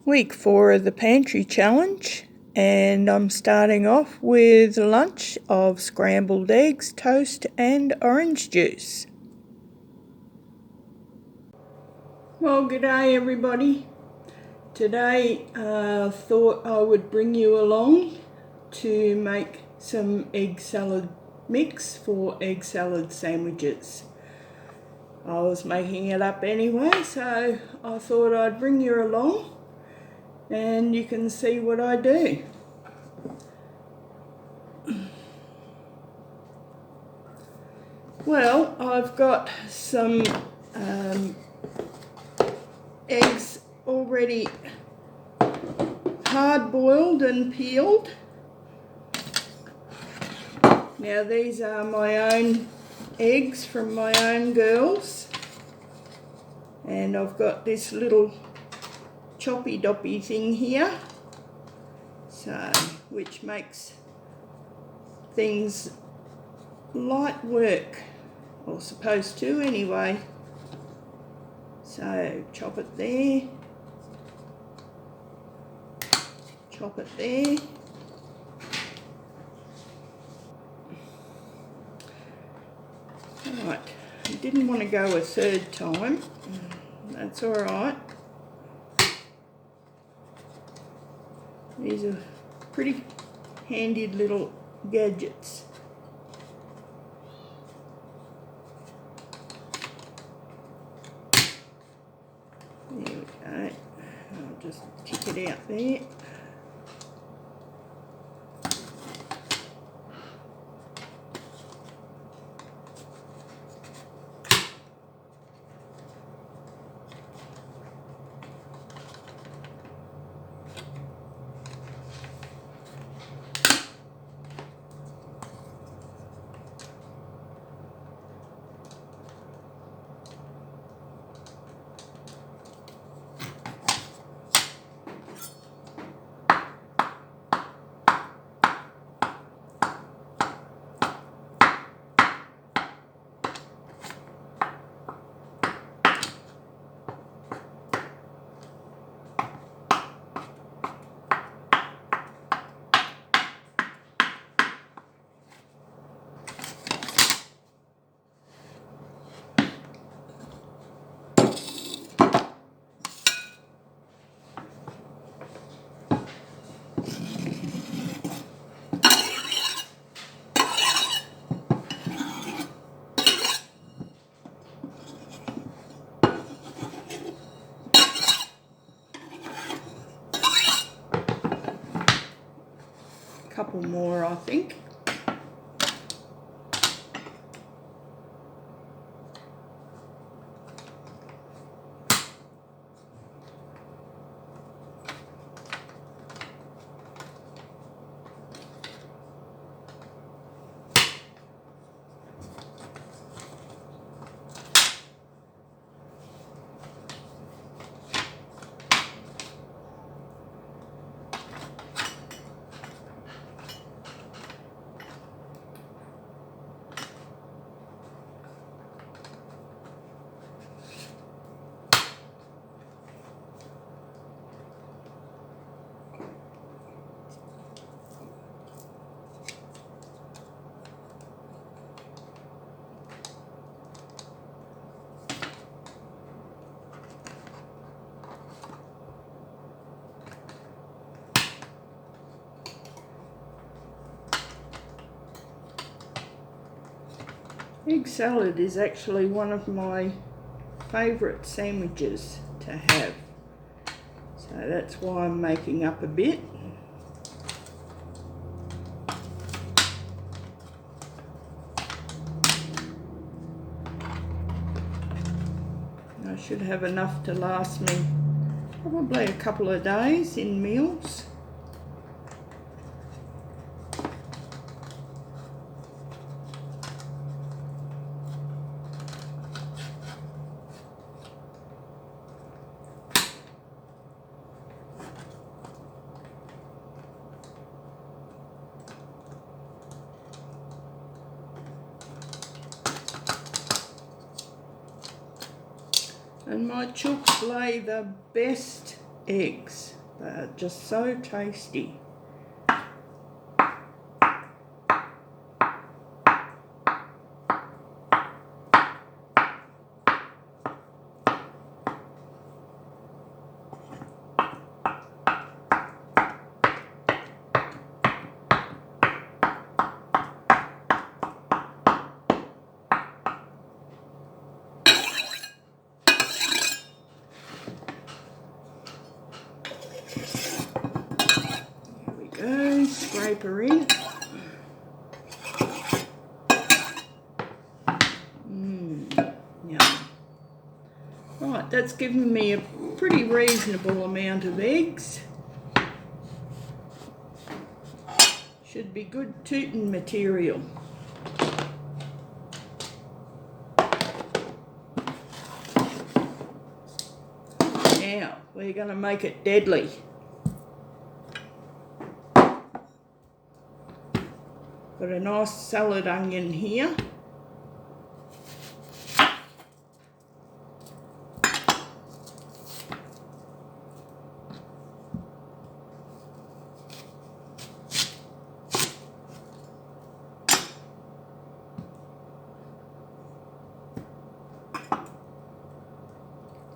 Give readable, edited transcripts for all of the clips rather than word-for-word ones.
week 4 of the Pantry challenge, and I'm starting off with lunch of scrambled eggs, toast and orange juice. Well, g'day everybody. Today I thought I would bring you along to make some egg salad mix for egg salad sandwiches. I was making it up anyway, so I thought I'd bring you along and you can see what I do. Well, I've got some eggs already hard boiled and peeled. Now these are my own eggs from my own girls, and I've got this little choppy doppy thing here, which makes things light work, or supposed to anyway. So chop it there, chop it there. Right, I didn't want to go a third time. That's all right. These are pretty handy little gadgets. There we go. I'll just tick it out there. Couple more, I think. Egg salad is actually one of my favourite sandwiches to have, so that's why I'm making up a bit. I should have enough to last me probably a couple of days in meals. And my chooks lay the best eggs. They're just so tasty. Go, scrape her in. Yum. Right, that's given me a pretty reasonable amount of eggs. Should be good tooting material. Now, we're going to make it deadly. Got a nice salad onion here.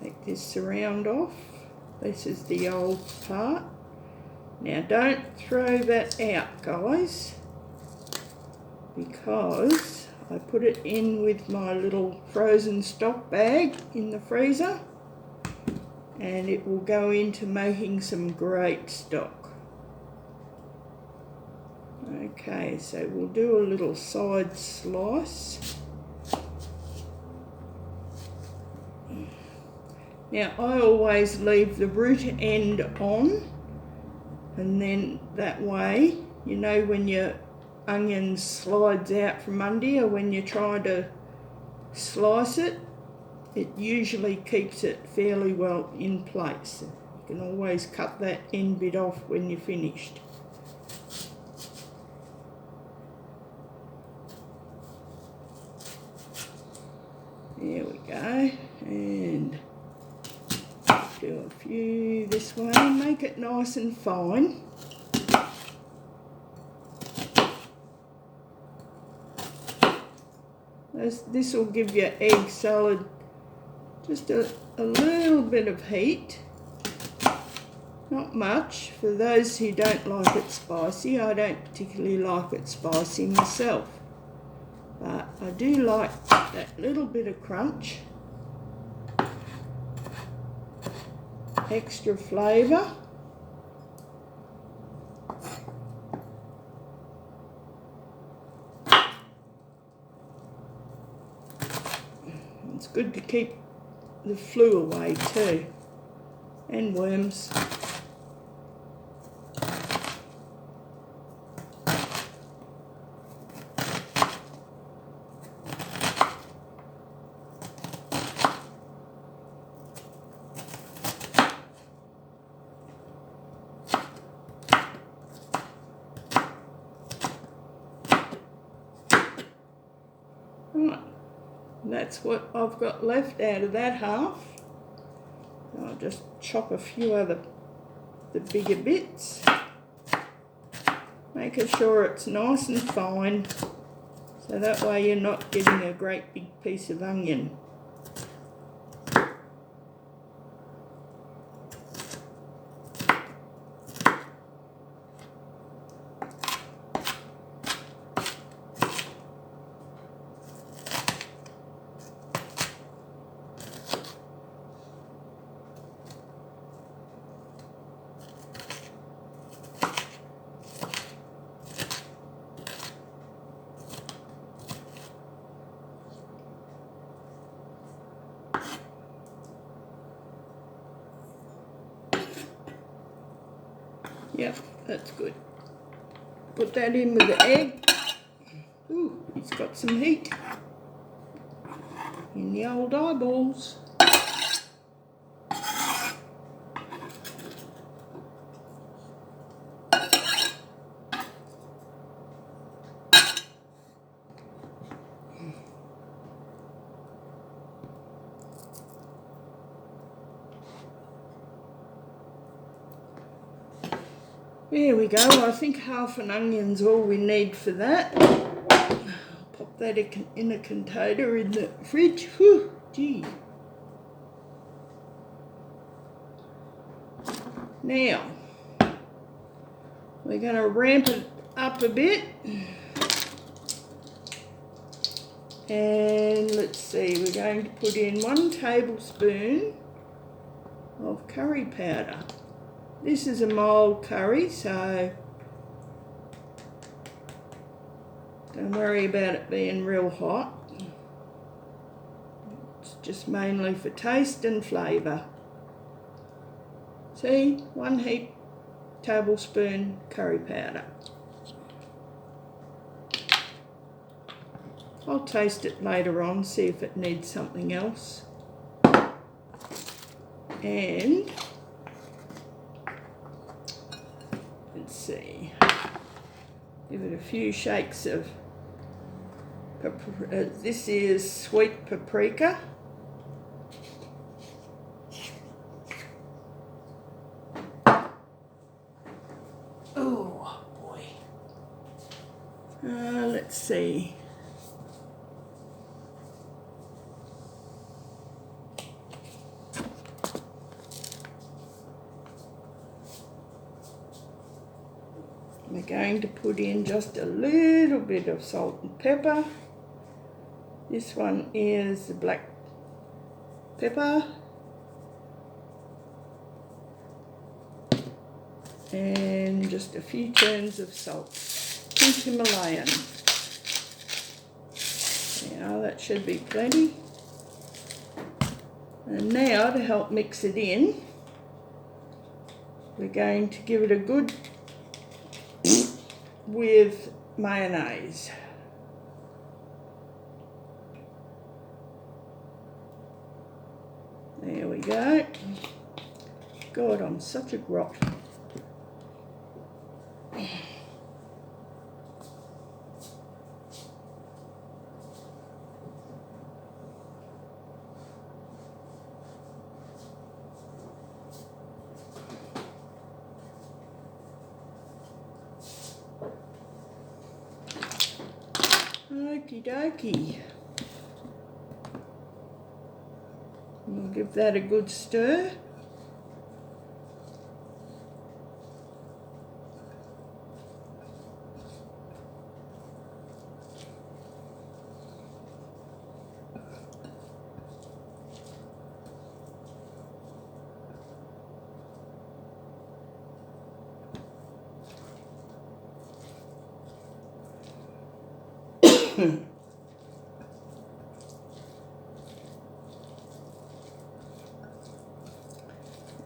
Take this surround off. This is the old part. Now don't throw that out, guys, because I put it in with my little frozen stock bag in the freezer, and it will go into making some great stock. Okay, so we'll do a little side slice. Now I always leave the root end on, and then that way, you know, when your onion slides out from under you, when you try to slice it, it usually keeps it fairly well in place. You can always cut that end bit off when you're finished. There we go, and do a few this way, make it nice and fine. This will give your egg salad just a little bit of heat. Not much. For those who don't like it spicy, I don't particularly like it spicy myself. But I do like that little bit of crunch. Extra flavour. It's good to keep the flu away too, and worms. Right. That's what I've got left out of that half. I'll just chop a few other the bigger bits, making sure it's nice and fine, so that way you're not getting a great big piece of onion. Yep, that's good. Put that in with the egg. Ooh, it's got some heat in the old eyeballs. There we go. I think half an onion's all we need for that. Pop that in a container in the fridge. Whew, gee. Now, we're going to ramp it up a bit. And let's see, we're going to put in 1 tablespoon of curry powder. This is a mild curry, so don't worry about it being real hot. It's just mainly for taste and flavour. See, 1 heap tablespoon curry powder. I'll taste it later on, see if it needs something else. And let's see, give it a few shakes of this is sweet paprika. Oh boy. Let's see. We're going to put in just a little bit of salt and pepper. This one is the black pepper. And just a few turns of salt. Pink Himalayan. Now that should be plenty. And now to help mix it in, we're going to give it a good with mayonnaise. There we go. God, I'm such a grot. Okie dokie. We'll give that a good stir.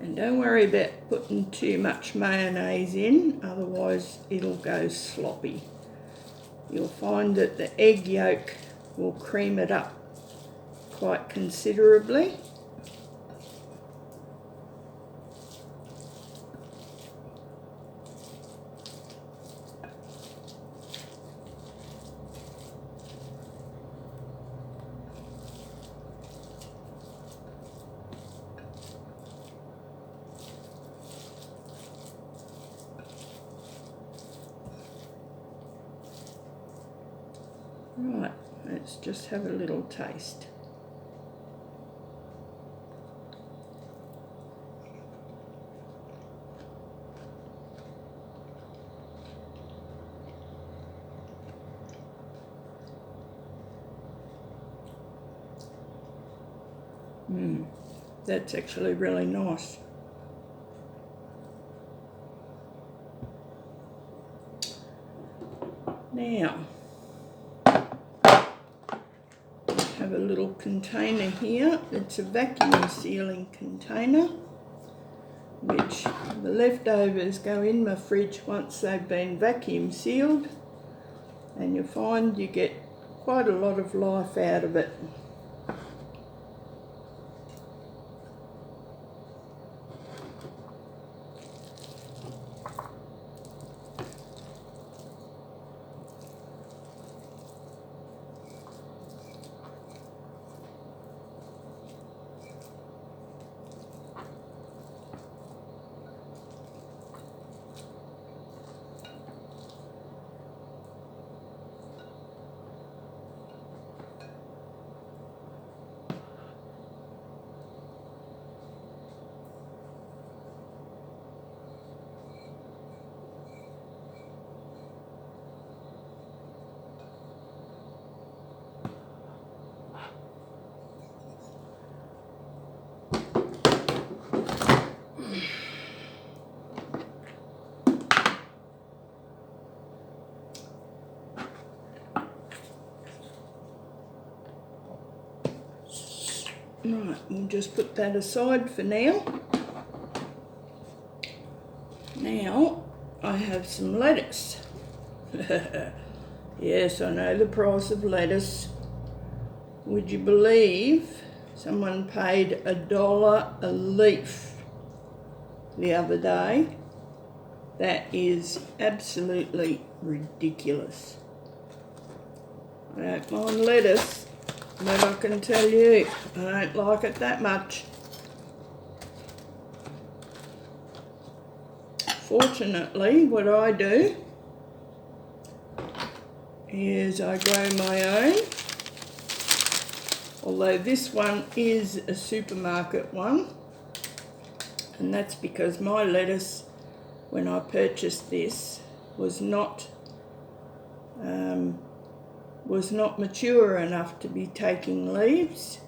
And don't worry about putting too much mayonnaise in, otherwise it'll go sloppy. You'll find that the egg yolk will cream it up quite considerably. Right, let's just have a little taste. That's actually really nice. Now, have a little container here. It's a vacuum sealing container, which the leftovers go in my fridge once they've been vacuum sealed, and you'll find you get quite a lot of life out of it. Right, we'll just put that aside for now. Now I have some lettuce. Yes, I know the price of lettuce. Would you believe someone paid $1 a leaf the other day? That is absolutely ridiculous. I don't mind lettuce, but I can tell you, I don't like it that much. Fortunately, what I do is I grow my own, although this one is a supermarket one, and that's because my lettuce, when I purchased this, was not mature enough to be taking leaves.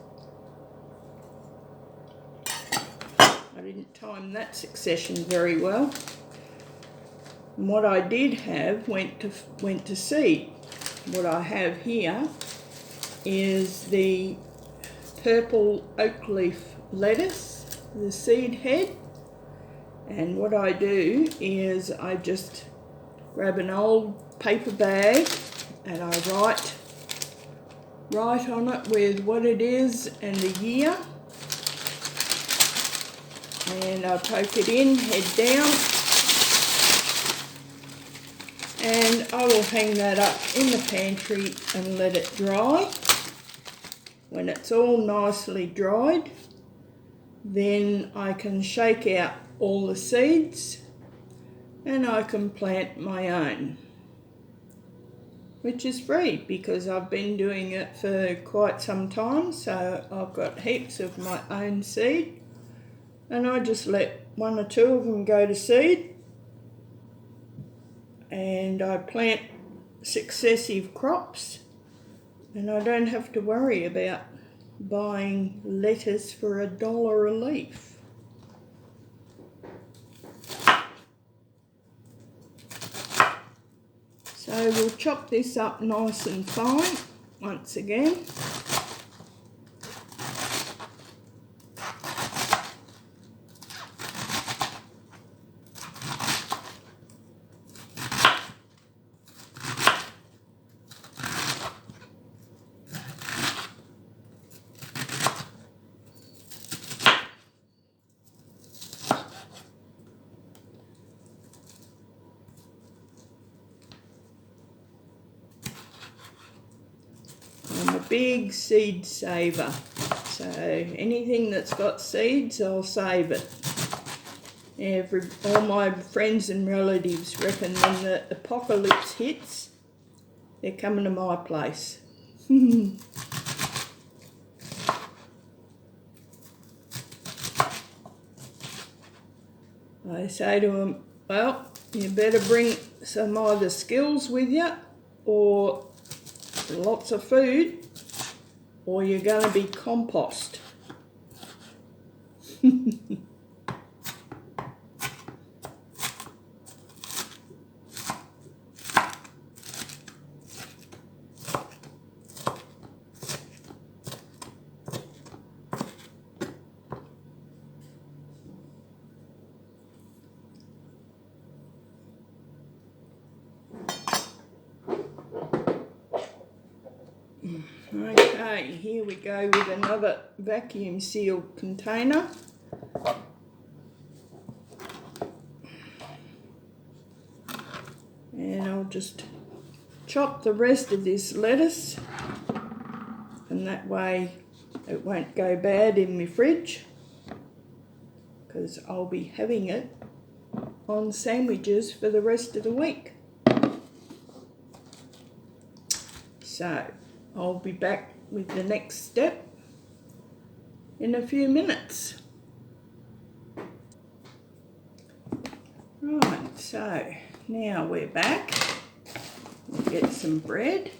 I didn't time that succession very well. And what I did have went to seed. What I have here is the purple oak leaf lettuce, the seed head. And what I do is I just grab an old paper bag and I write on it with what it is and the year. And I poke it in, head down. And I will hang that up in the pantry and let it dry. When it's all nicely dried, then I can shake out all the seeds and I can plant my own, which is free because I've been doing it for quite some time, so I've got heaps of my own seed and I just let 1 or 2 of them go to seed and I plant successive crops and I don't have to worry about buying lettuce for $1 a leaf. So we'll chop this up nice and fine once again. I'm a big seed saver, so anything that's got seeds, I'll save it. All my friends and relatives reckon when the apocalypse hits, they're coming to my place. I say to them, well, you better bring some either skills with you or lots of food, or you're going to be compost. Okay, here we go with another vacuum sealed container. And I'll just chop the rest of this lettuce, and that way it won't go bad in my fridge, because I'll be having it on sandwiches for the rest of the week. So I'll be back with the next step in a few minutes. Right, so now we're back. We'll get some bread.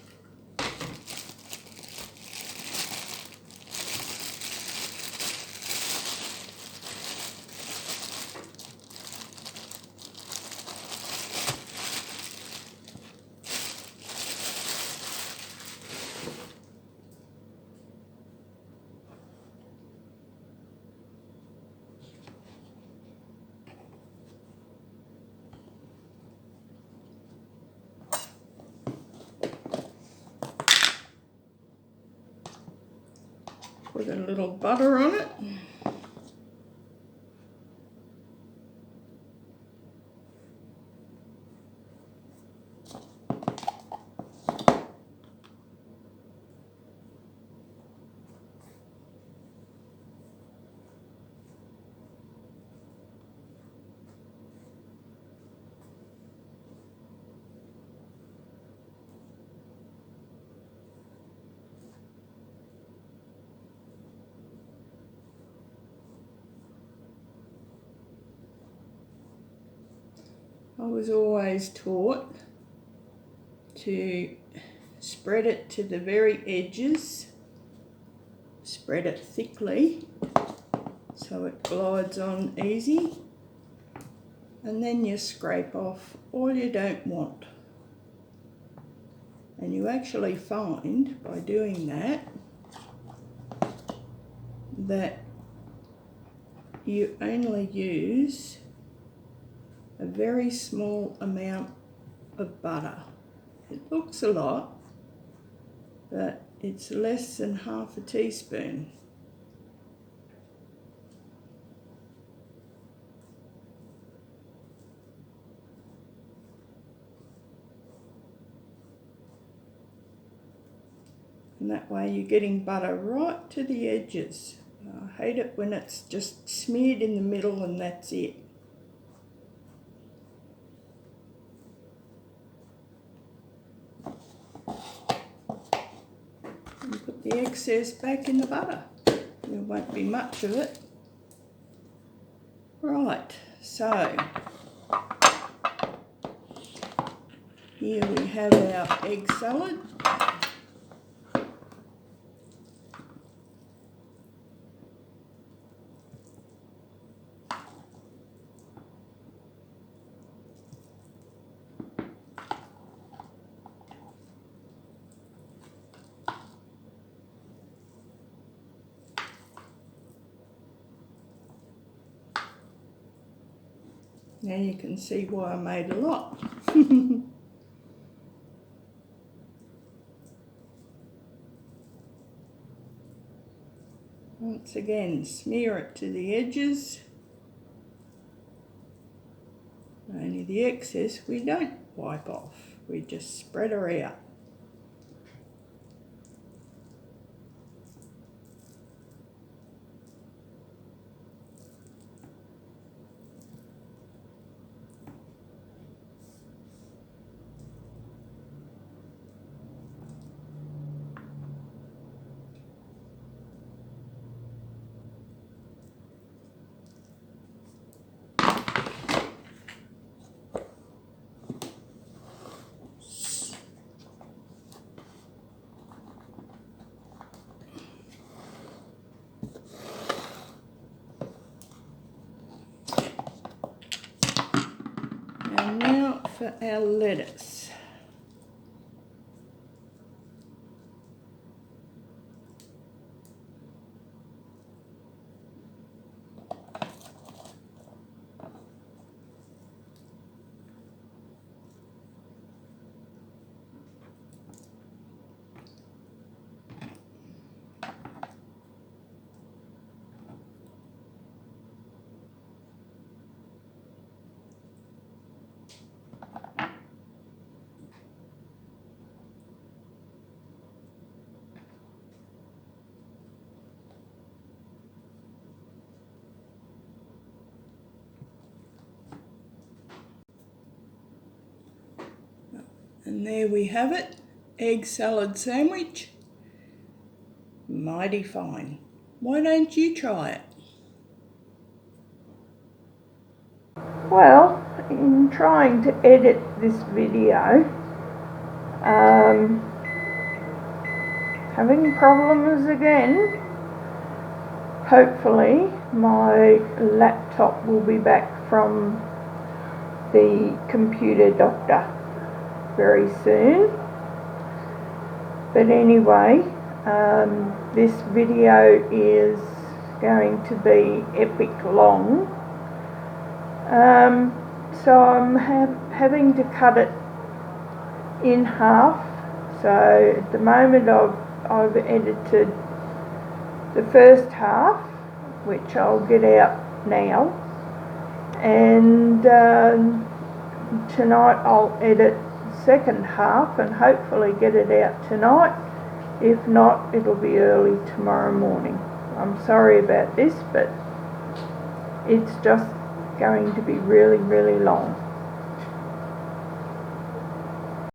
Put a little butter on it. I was always taught to spread it to the very edges, spread it thickly so it glides on easy, and then you scrape off all you don't want. And you actually find by doing that that you only use a very small amount of butter. It looks a lot, but it's less than half a teaspoon. And that way you're getting butter right to the edges. I hate it when it's just smeared in the middle and that's it. And put the excess back in the butter. There won't be much of it. Right, so here we have our egg salad. Now you can see why I made a lot. Once again, smear it to the edges. Only the excess we don't wipe off, we just spread her out. And now for our lettuce. And there we have it, egg salad sandwich. Mighty fine. Why don't you try it? Well, in trying to edit this video, having problems again. Hopefully my laptop will be back from the computer doctor very soon. But anyway, this video is going to be epic long, so I'm having to cut it in half. So at the moment I've edited the first half, which I'll get out now, and tonight I'll edit the second half and hopefully get it out tonight. If not, it'll be early tomorrow morning. I'm sorry about this, but it's just going to be really, really long.